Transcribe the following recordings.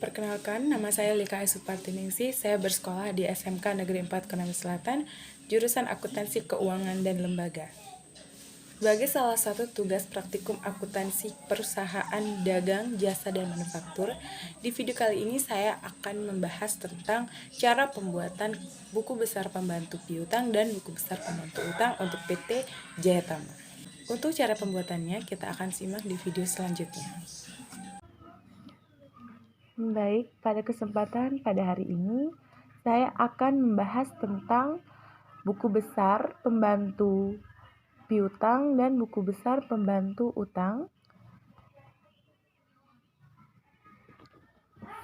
Perkenalkan, nama saya Lika Supartiningsih. Saya bersekolah di SMK Negeri 4 Konawe Selatan, jurusan Akuntansi Keuangan dan Lembaga. Sebagai salah satu tugas praktikum akuntansi perusahaan dagang, jasa, dan manufaktur, di video kali ini saya akan membahas tentang cara pembuatan buku besar pembantu piutang dan buku besar pembantu utang untuk PT Jayatama. Untuk cara pembuatannya, kita akan simak di video selanjutnya. Baik, pada kesempatan pada hari ini, saya akan membahas tentang buku besar pembantu piutang dan buku besar pembantu utang,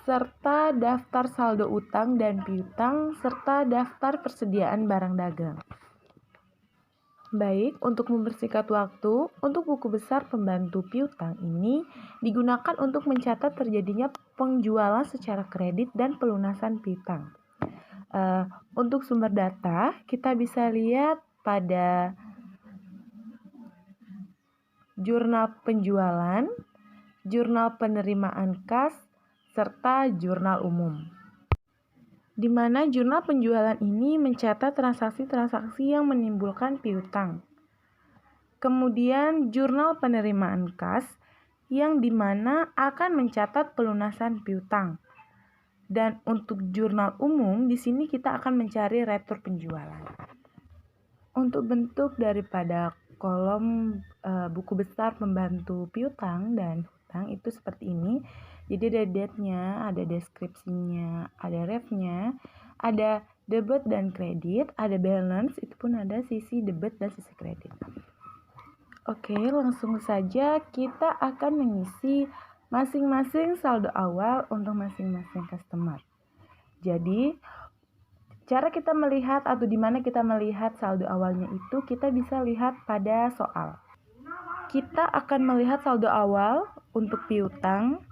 serta daftar saldo utang dan piutang, serta daftar persediaan barang dagang. Baik, untuk mempersingkat waktu, untuk buku besar pembantu piutang ini digunakan untuk mencatat terjadinya penjualan secara kredit dan pelunasan piutang. Untuk sumber data, kita bisa lihat pada jurnal penjualan, jurnal penerimaan kas, serta jurnal umum. Di mana jurnal penjualan ini mencatat transaksi-transaksi yang menimbulkan piutang. Kemudian jurnal penerimaan kas yang dimana akan mencatat pelunasan piutang. Dan untuk jurnal umum di sini kita akan mencari retur penjualan. Untuk bentuk daripada kolom buku besar pembantu piutang dan utang itu seperti ini. Jadi ada date-nya, ada deskripsinya, ada ref-nya, ada debit dan kredit, ada balance, itu pun ada sisi debit dan sisi kredit. Oke, langsung saja kita akan mengisi masing-masing saldo awal untuk masing-masing customer. Jadi, cara kita melihat atau di mana kita melihat saldo awalnya itu kita bisa lihat pada soal. Kita akan melihat saldo awal untuk piutang.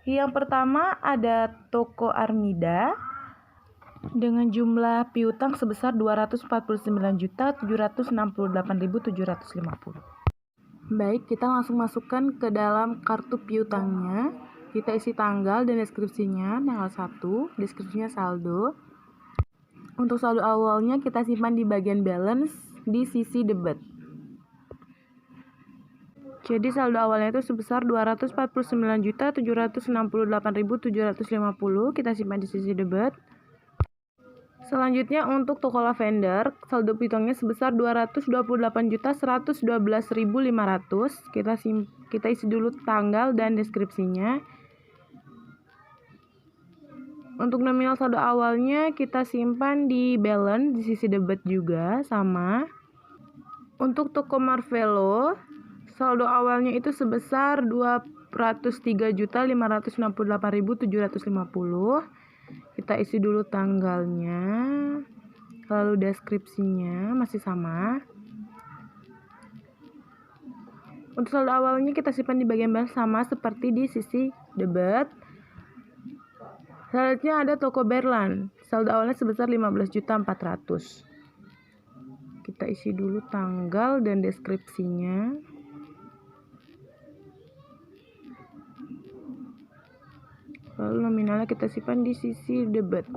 Yang pertama ada toko Armida dengan jumlah piutang sebesar 249.768.750. Baik, kita langsung masukkan ke dalam kartu piutangnya. Kita isi tanggal dan deskripsinya, tanggal 1, deskripsinya saldo. Untuk saldo awalnya kita simpan di bagian balance di sisi debit. Jadi saldo awalnya itu sebesar 249.768.750, kita simpan di sisi debit. Selanjutnya untuk toko lavender, saldo piutangnya sebesar 228.112.500. Kita isi dulu tanggal dan deskripsinya. Untuk nominal saldo awalnya kita simpan di balance di sisi debit juga sama. Untuk toko Marvelo, saldo awalnya itu sebesar 203.568.750. Kita isi dulu tanggalnya, lalu deskripsinya masih sama. Untuk saldo awalnya kita simpan di bagian balance sama seperti di sisi debit. Selanjutnya ada toko Berlan, saldo awalnya sebesar 15.400. Kita isi dulu tanggal dan deskripsinya. Lalu nominalnya kita simpan di sisi debit.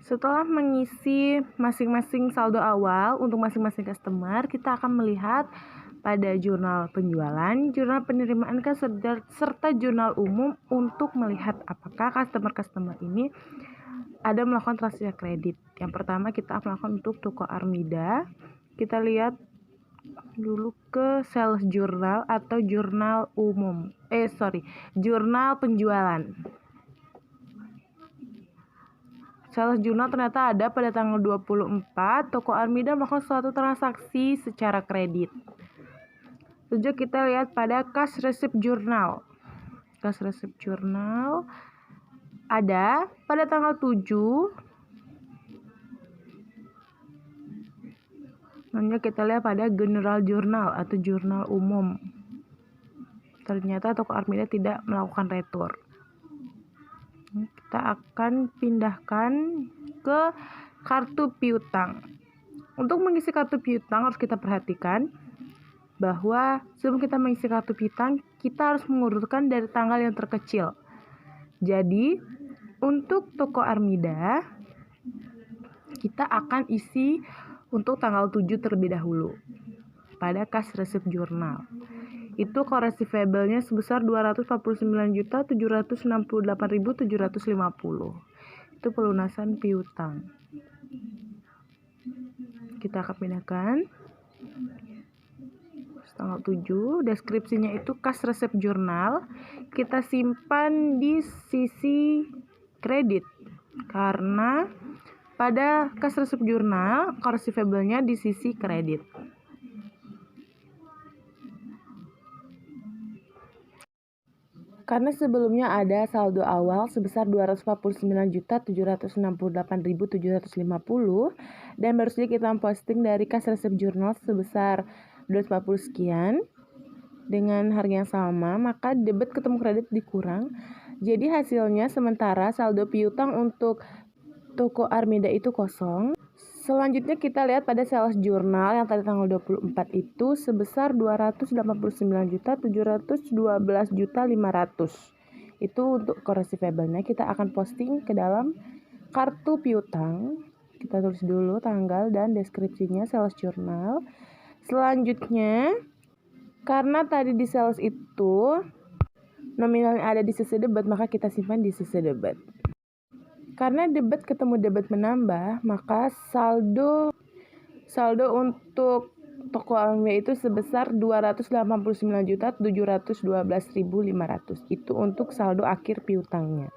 Setelah mengisi masing-masing saldo awal untuk masing-masing customer, kita akan melihat pada jurnal penjualan, jurnal penerimaan kas, serta jurnal umum untuk melihat apakah customer-customer ini ada melakukan transaksi kredit. Yang pertama kita melakukan untuk toko Armida. Kita lihat dulu ke sales journal atau jurnal umum. Jurnal penjualan. Sales journal ternyata ada pada tanggal 24, toko Armida melakukan suatu transaksi secara kredit. Selanjutnya kita lihat pada cash receipt journal. Cash receipt journal ada pada tanggal 7. Selanjutnya kita lihat pada general journal atau jurnal umum. Ternyata toko Armida tidak melakukan retur. Kita akan pindahkan ke kartu piutang. Untuk mengisi kartu piutang harus kita perhatikan bahwa sebelum kita mengisi kartu piutang, kita harus mengurutkan dari tanggal yang terkecil. Jadi, untuk toko Armida, kita akan isi untuk tanggal 7 terlebih dahulu pada kas resep jurnal. Itu receivable-nya sebesar 249.768.750. Itu pelunasan piutang. Kita akan pindahkan tanggal 7. Deskripsinya itu kas resep jurnal. Kita simpan di sisi kredit karena pada kas resep jurnal receivable-nya di sisi kredit. Karena sebelumnya ada saldo awal sebesar 249.768.750 dan baru saja kita posting dari kas resep jurnal sebesar 240 sekian dengan harga yang sama, maka debit ketemu kredit dikurang. Jadi hasilnya sementara saldo piutang untuk toko Armida itu kosong. Selanjutnya kita lihat pada sales jurnal yang tadi tanggal 24 itu sebesar 289.712.500. Itu untuk receivable-nya kita akan posting ke dalam kartu piutang. Kita tulis dulu tanggal dan deskripsinya sales jurnal. Selanjutnya, karena tadi di sales itu nominalnya ada di sisi debit, maka kita simpan di sisi debit. Karena debit ketemu debit menambah, maka saldo untuk toko Armida itu sebesar 289.712.500. Itu untuk saldo akhir piutangnya.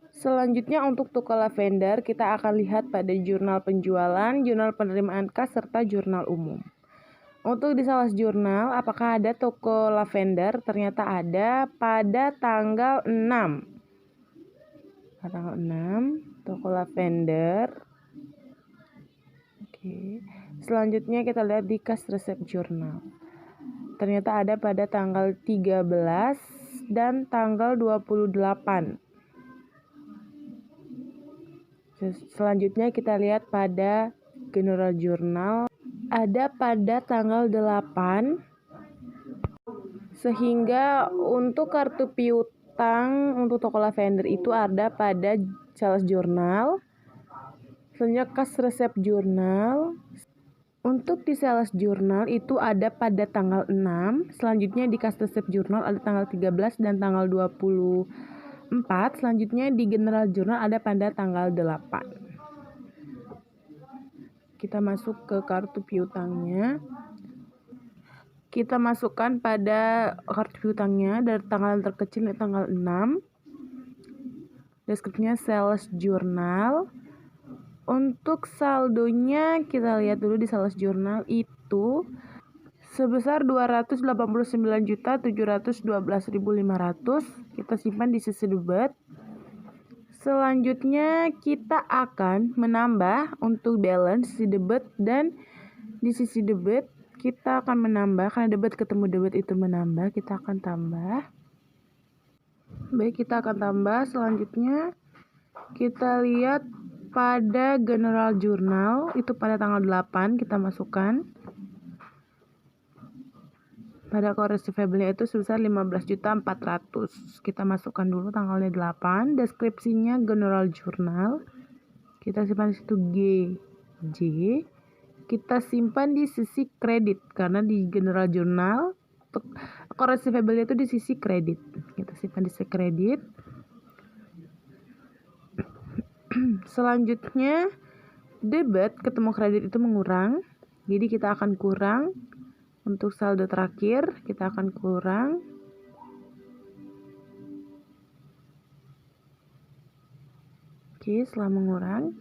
Selanjutnya untuk toko Lavender, kita akan lihat pada jurnal penjualan, jurnal penerimaan kas, serta jurnal umum. Untuk di sales jurnal, apakah ada toko Lavender? Ternyata ada pada tanggal 6. Tanggal 6, toko Lavender. Oke. Selanjutnya kita lihat di kas resep jurnal. Ternyata ada pada tanggal 13 dan tanggal 28. Selanjutnya kita lihat pada general jurnal. Ada pada tanggal 8. Sehingga untuk kartu piutang untuk toko Lavender itu ada pada sales jurnal. Selanjutnya kas resep jurnal. Untuk di sales jurnal itu ada pada tanggal 6. Selanjutnya di kas resep jurnal ada tanggal 13 dan tanggal 24. Selanjutnya di general jurnal ada pada tanggal 8. Kita masuk ke kartu piutangnya. Kita masukkan pada kartu piutangnya dari tanggal terkecil tanggal 6. Deskripsinya sales jurnal. Untuk saldonya kita lihat dulu di sales jurnal itu sebesar 289.712.500. Kita simpan di sisi debit. Selanjutnya kita akan menambah untuk balance di debit, dan di sisi debit kita akan menambah karena debit ketemu debit itu menambah, kita akan tambah. Baik, kita akan tambah. Selanjutnya kita lihat pada general jurnal itu pada tanggal 8 kita masukkan. Pada core receivable-nya itu sebesar 15.400. Kita masukkan dulu tanggalnya 8. Deskripsinya general jurnal. Kita simpan di situ GJ. Kita simpan di sisi kredit karena di general jurnal core receivable itu di sisi kredit. Kita simpan di sisi kredit. Selanjutnya debit ketemu kredit itu mengurang. Jadi kita akan kurang untuk saldo terakhir, kita akan kurang. Oke, setelah mengurang,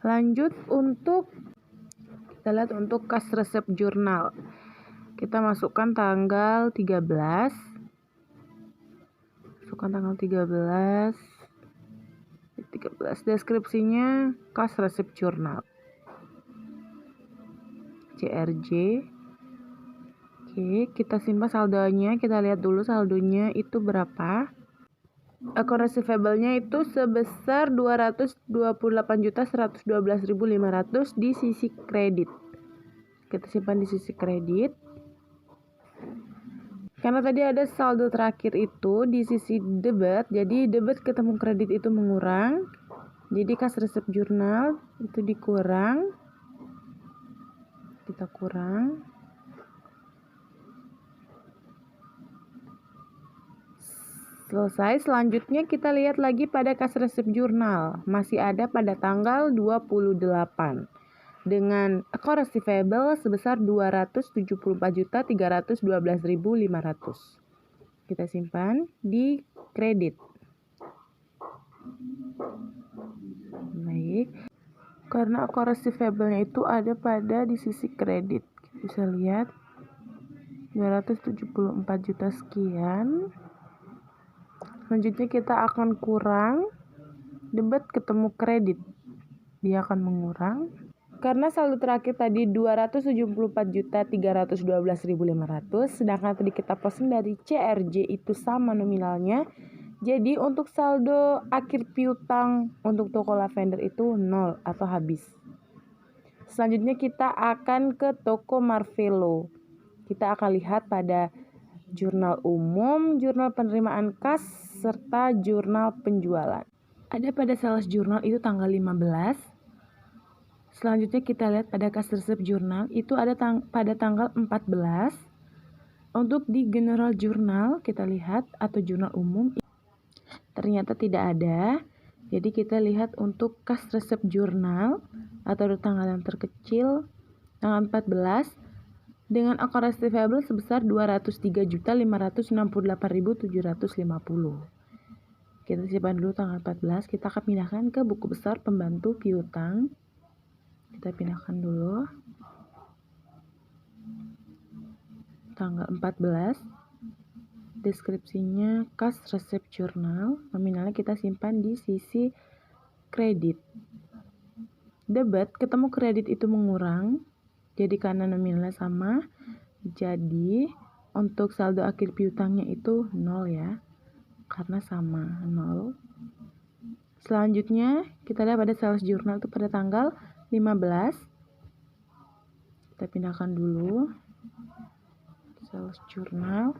lanjut untuk kita lihat untuk kas resep jurnal. Kita masukkan tanggal 13. Masukkan tanggal 13. Deskripsinya kas resep jurnal. CRJ. Oke, kita simpan saldonya. Kita lihat dulu saldonya itu berapa. Account receivable-nya itu sebesar 228.112.500 di sisi kredit. Kita simpan di sisi kredit. Karena tadi ada saldo terakhir itu di sisi debit, jadi debit ketemu kredit itu mengurang. Jadi kas resep jurnal itu dikurang. Kita kurang. Selesai, selanjutnya kita lihat lagi pada kas resep jurnal. Masih ada pada tanggal 28. Dengan account receivable sebesar 274.312.500. Kita simpan di kredit. Baik. Karena account receivable-nya itu ada pada di sisi kredit. Bisa lihat 274 juta sekian. Selanjutnya kita akan kurang debit ketemu kredit. Dia akan mengurang. Karena saldo terakhir tadi 274.312.500, sedangkan tadi kita posting dari CRJ itu sama nominalnya. Jadi untuk saldo akhir piutang untuk toko lavender itu 0 atau habis. Selanjutnya kita akan ke toko Marvelo. Kita akan lihat pada jurnal umum, jurnal penerimaan kas, serta jurnal penjualan. Ada pada sales jurnal itu tanggal 15. Selanjutnya kita lihat pada kas resep jurnal itu ada pada tanggal 14. Untuk di general jurnal kita lihat atau jurnal umum ternyata tidak ada. Jadi kita lihat untuk kas resep jurnal atau tanggal yang terkecil tanggal 14 dengan account receivable sebesar 203.568.750. Kita simpan dulu tanggal 14. Kita akan pindahkan ke buku besar pembantu piutang. Kita pindahkan dulu tanggal 14. Deskripsinya kas resep jurnal, nominalnya kita simpan di sisi kredit. Debit ketemu kredit itu mengurang, jadi karena nominalnya sama, jadi untuk saldo akhir piutangnya itu 0 ya, karena sama 0. Selanjutnya kita lihat pada sales jurnal itu pada tanggal 15. Kita pindahkan dulu sales jurnal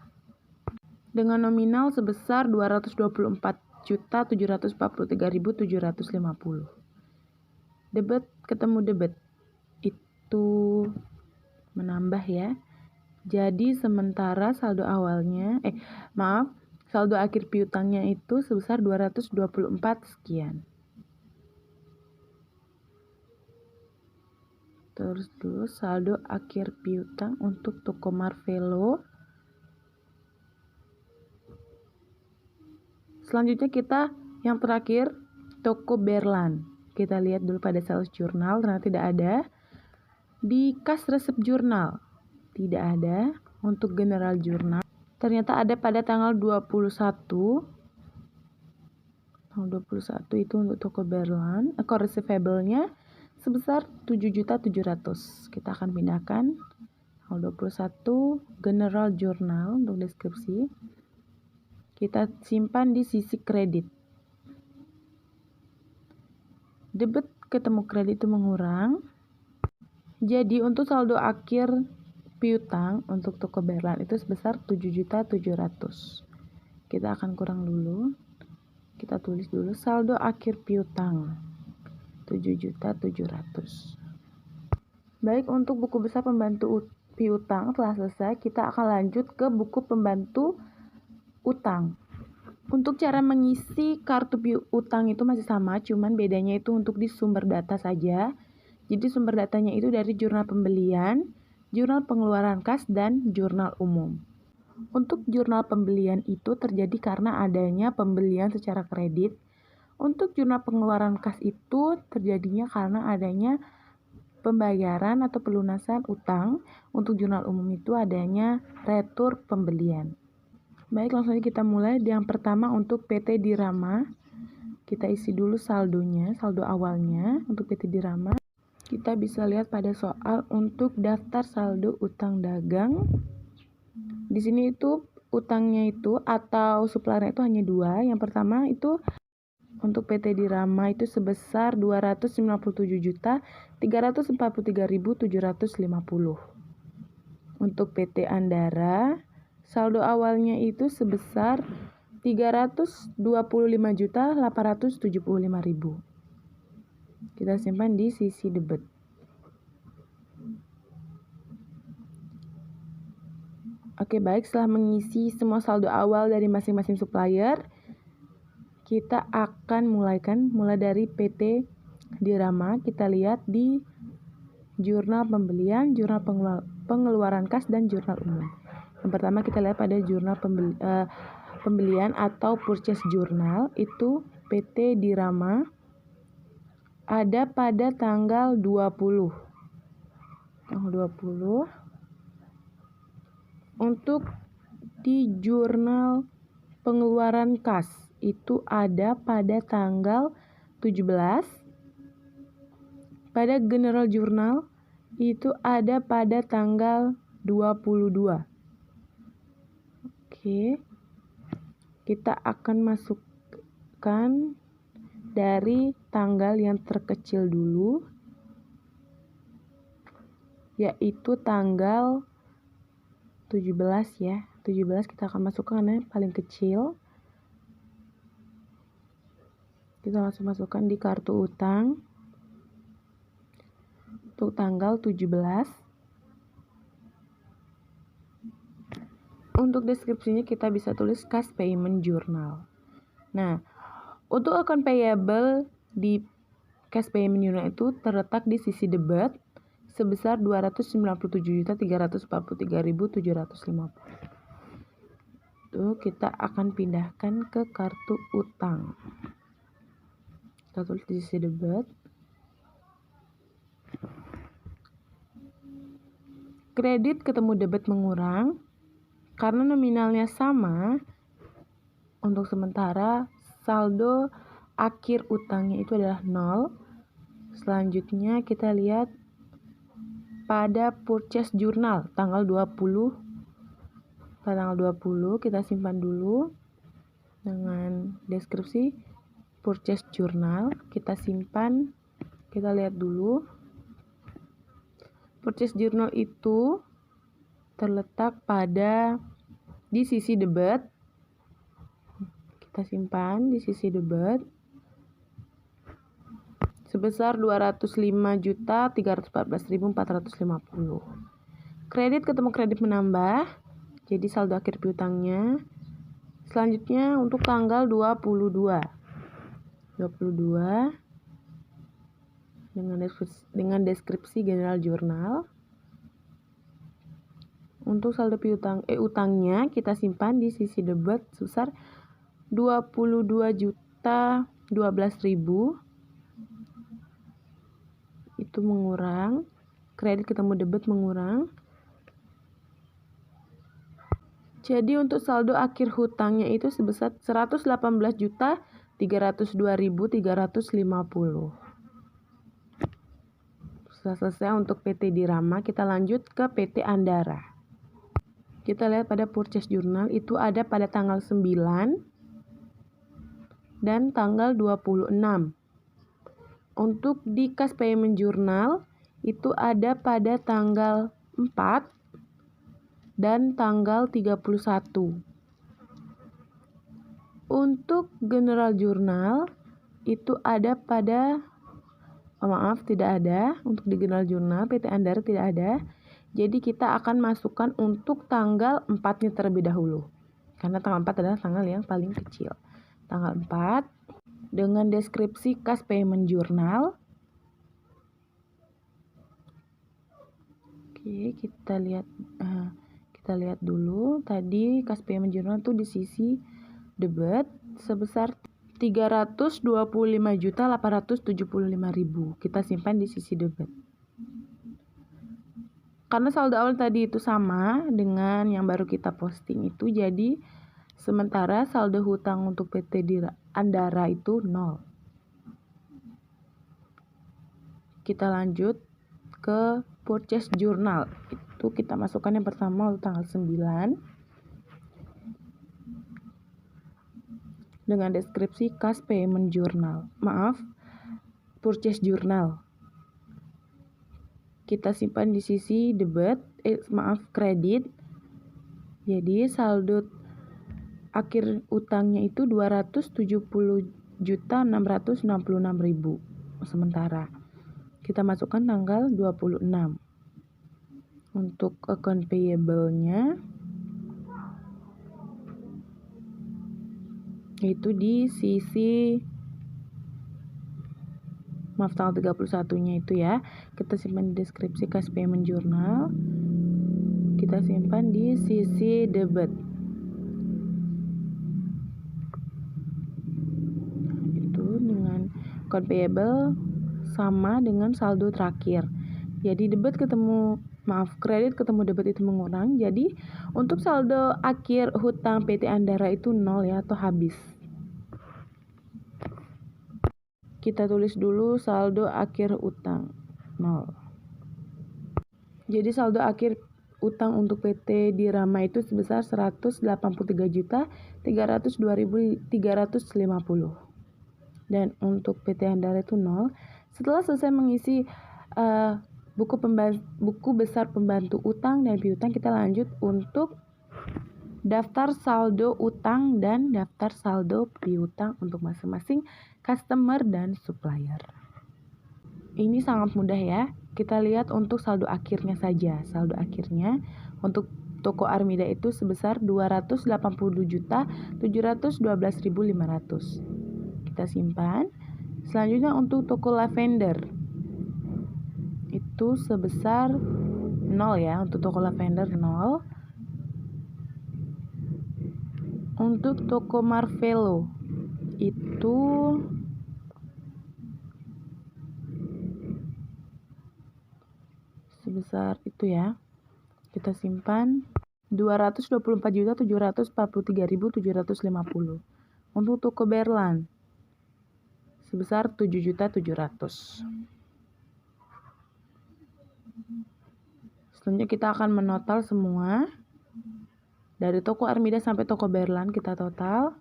dengan nominal sebesar 224.743.750. Debit ketemu debit itu menambah ya. Jadi sementara saldo awalnya saldo akhir piutangnya itu sebesar 224 sekian. Terus dulu saldo akhir piutang untuk toko Marvelo. Selanjutnya kita yang terakhir toko Berlan. Kita lihat dulu pada sales jurnal, ternyata tidak ada. Di kas resep jurnal tidak ada. Untuk general jurnal ternyata ada pada tanggal 21. Tanggal 21 itu untuk toko Berlan. Account receivable-nya sebesar 7.700.000. Kita akan pindahkan tanggal 21 general jurnal untuk deskripsi. Kita simpan di sisi kredit. Debit ketemu kredit itu mengurang. Jadi untuk saldo akhir piutang untuk toko Berlan itu sebesar 7.700.000. Kita akan kurang dulu. Kita tulis dulu saldo akhir piutang 7.700.000. Baik, untuk buku besar pembantu piutang telah selesai. Kita akan lanjut ke buku pembantu utang. Untuk cara mengisi kartu piutang itu masih sama, cuman bedanya itu untuk di sumber data saja. Jadi sumber datanya itu dari jurnal pembelian, jurnal pengeluaran kas, dan jurnal umum. Untuk jurnal pembelian itu terjadi karena adanya pembelian secara kredit. Untuk jurnal pengeluaran kas itu terjadinya karena adanya pembayaran atau pelunasan utang. Untuk jurnal umum itu adanya retur pembelian. Baik, langsung saja kita mulai. Yang pertama untuk PT Dirama. Kita isi dulu saldonya, saldo awalnya untuk PT Dirama. Kita bisa lihat pada soal untuk daftar saldo utang dagang. Di sini itu utangnya itu atau suppliernya itu hanya 2. Yang pertama itu Untuk PT Dirama itu sebesar 297.343.750. Untuk PT Andara, saldo awalnya itu sebesar 325.875.000. Kita simpan di sisi debit. Oke, baik, setelah mengisi semua saldo awal dari masing-masing supplier, kita akan mulai dari PT Dirama. Kita lihat di jurnal pembelian, jurnal pengeluaran kas, dan jurnal umum. Yang pertama kita lihat pada jurnal pembelian atau purchase journal, itu PT Dirama ada pada tanggal 20. Untuk di jurnal pengeluaran kas itu ada pada tanggal 17. Pada general journal itu ada pada tanggal 22. Oke. Kita akan masukkan dari tanggal yang terkecil dulu, yaitu tanggal 17 ya. 17 kita akan masukkan karena paling kecil. Kita langsung masukkan di kartu utang. Untuk tanggal 17. Untuk deskripsinya kita bisa tulis cash payment journal. Nah, untuk account payable di cash payment journal itu terletak di sisi debit sebesar 297.343.750. Itu kita akan pindahkan ke kartu utang. Kita tulis di sisi debit. Kredit ketemu debit mengurang karena nominalnya sama. Untuk sementara saldo akhir utangnya itu adalah 0. Selanjutnya kita lihat pada purchase journal tanggal 20. Pada tanggal 20 kita simpan dulu dengan deskripsi purchase journal. Kita simpan, kita lihat dulu. Purchase journal itu terletak di sisi debit. Kita simpan di sisi debit sebesar 205.314.450. Kredit ketemu kredit menambah, jadi saldo akhir piutangnya. Selanjutnya untuk tanggal 22 dengan deskripsi general journal. Untuk saldo utangnya kita simpan di sisi debit sebesar 22.012.000. Itu mengurang, kredit ketemu debit mengurang. Jadi untuk saldo akhir hutangnya itu sebesar 118.302.350. Setelah selesai untuk PT Dirama, kita lanjut ke PT Andara. Kita lihat pada purchase journal itu ada pada tanggal 9 dan tanggal 26. Untuk di cash payment journal itu ada pada tanggal 4 dan tanggal 31. Untuk general journal itu ada pada tidak ada. Untuk di general journal PT Andara tidak ada. Jadi kita akan masukkan untuk tanggal 4-nya terlebih dahulu. Karena tanggal 4 adalah tanggal yang paling kecil. Tanggal 4 dengan deskripsi cash payment journal. Oke, kita lihat dulu. Tadi cash payment journal itu di sisi debit sebesar 325.875.000. Kita simpan di sisi debit. Karena saldo awal tadi itu sama dengan yang baru kita posting itu, jadi sementara saldo hutang untuk PT Andara itu 0. Kita lanjut ke purchase journal. Itu kita masukkan yang pertama untuk tanggal 9. dengan deskripsi Cash Payment Journal. Purchase Journal. Kita simpan di sisi kredit. Jadi saldo akhir utangnya itu 270.666.000 sementara. Kita masukkan tanggal 26. Untuk account payable-nya itu di sisi tanggal 31-nya itu ya. Kita simpan di deskripsi Cash Payment Journal. Kita simpan di sisi debit. Itu dengan account payable sama dengan saldo terakhir. Jadi kredit ketemu debit itu mengurang. Jadi untuk saldo akhir hutang PT Andara itu 0 ya, atau habis. Kita tulis dulu saldo akhir utang 0. Jadi saldo akhir utang untuk PT Dirama itu sebesar 183.302.350. Dan untuk PT Andara itu 0. Setelah selesai mengisi buku besar pembantu utang dan piutang, kita lanjut untuk daftar saldo utang dan daftar saldo piutang untuk masing-masing customer dan supplier. Ini sangat mudah ya. Kita lihat untuk saldo akhirnya saja. Saldo akhirnya untuk toko Armida itu sebesar 282.712.500. Kita simpan. Selanjutnya untuk toko Lavender itu sebesar 0 ya, untuk toko Lavender 0. Untuk toko Marvelo itu sebesar itu ya. Kita simpan 224.743.750. Untuk toko Berlan sebesar 7.700.000. Selanjutnya kita akan menotal semua. Dari toko Armida sampai toko Berlan kita total.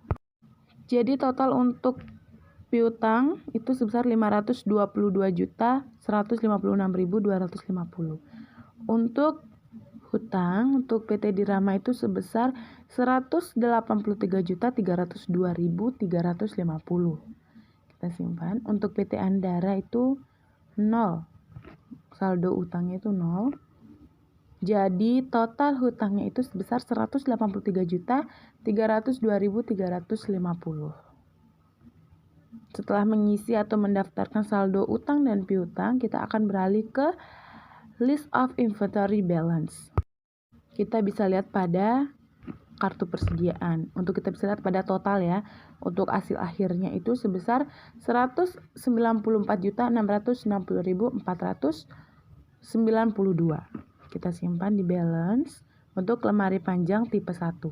Jadi total untuk piutang itu sebesar 522.156.250. Untuk hutang untuk PT Dirama itu sebesar 183.302.350. Kita simpan. Untuk PT Andara itu 0. Saldo utangnya itu 0. Jadi total hutangnya itu sebesar 183.302.350. Setelah mengisi atau mendaftarkan saldo utang dan piutang, kita akan beralih ke list of inventory balance. Kita bisa lihat pada kartu persediaan. Untuk kita bisa lihat pada total ya. Untuk hasil akhirnya itu sebesar 194.660.492. Kita simpan di balance untuk lemari panjang tipe 1.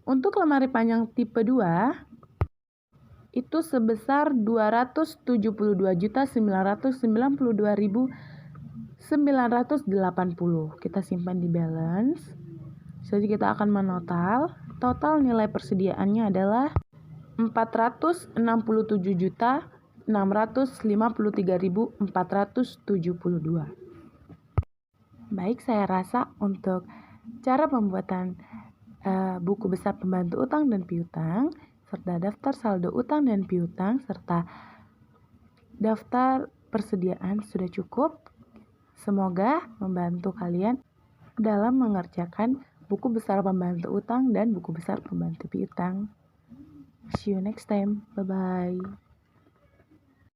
Untuk lemari panjang tipe 2 itu sebesar 272.992.980. Kita simpan di balance. Jadi kita akan menotal. Total nilai persediaannya adalah 467.653.472. Baik, saya rasa untuk cara pembuatan buku besar pembantu utang dan piutang, serta daftar saldo utang dan piutang, serta daftar persediaan sudah cukup. Semoga membantu kalian dalam mengerjakan buku besar pembantu utang dan buku besar pembantu piutang. See you next time. Bye-bye.